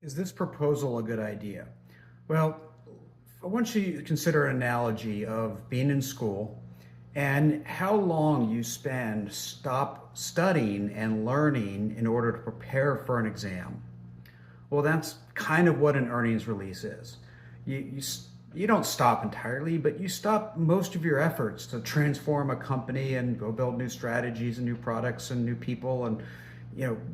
Is this proposal a good idea? Well, I want you to consider an analogy of being in school and how long you stop studying and learning in order to prepare for an exam. Well, that's kind of what an earnings release is. You don't stop entirely, but you stop most of your efforts to transform a company and go build new strategies and new products and new people and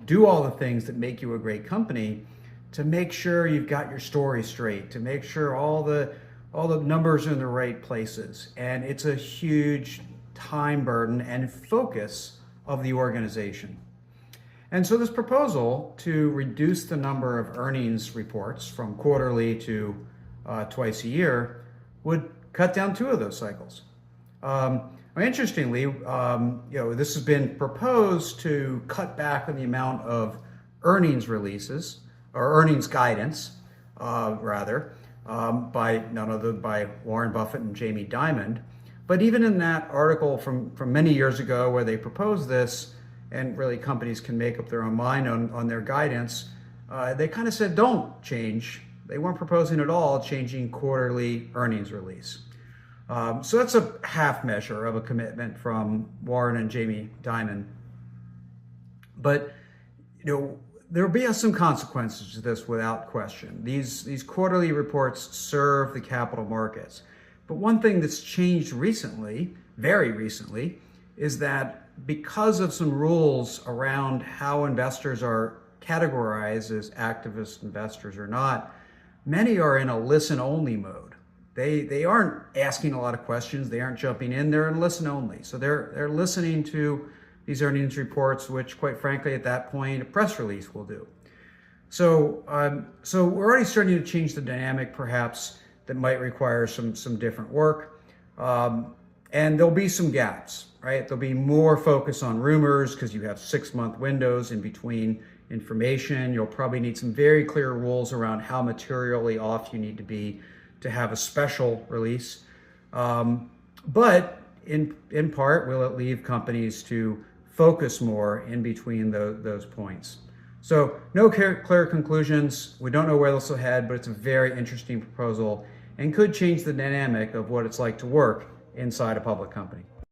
do all the things that make you a great company to make sure you've got your story straight, to make sure all the numbers are in the right places. And it's a huge time burden and focus of the organization. And so this proposal to reduce the number of earnings reports from quarterly to twice a year would cut down two of those cycles. Interestingly, this has been proposed to cut back on the amount of earnings releases or earnings guidance, by none other than by Warren Buffett and Jamie Dimon. But even in that article from many years ago where they proposed this, and really companies can make up their own mind on their guidance, they kind of said don't change. They weren't proposing at all changing quarterly earnings release. So that's a half measure of a commitment from Warren and Jamie Dimon. But there will be some consequences to this without question. These quarterly reports serve the capital markets. But one thing that's changed recently, very recently, is that because of some rules around how investors are categorized as activist investors or not, many are in a listen-only mode. They aren't asking a lot of questions. They aren't jumping in. They're in listen only. So they're listening to these earnings reports, which quite frankly, at that point, a press release will do. So we're already starting to change the dynamic, perhaps, that might require some different work. And there'll be some gaps, right? There'll be more focus on rumors because you have 6-month windows in between information. You'll probably need some very clear rules around how materially off you need to be to have a special release. But in part, will it leave companies to focus more in between those points? So no clear conclusions. We don't know where this will head, but it's a very interesting proposal and could change the dynamic of what it's like to work inside a public company.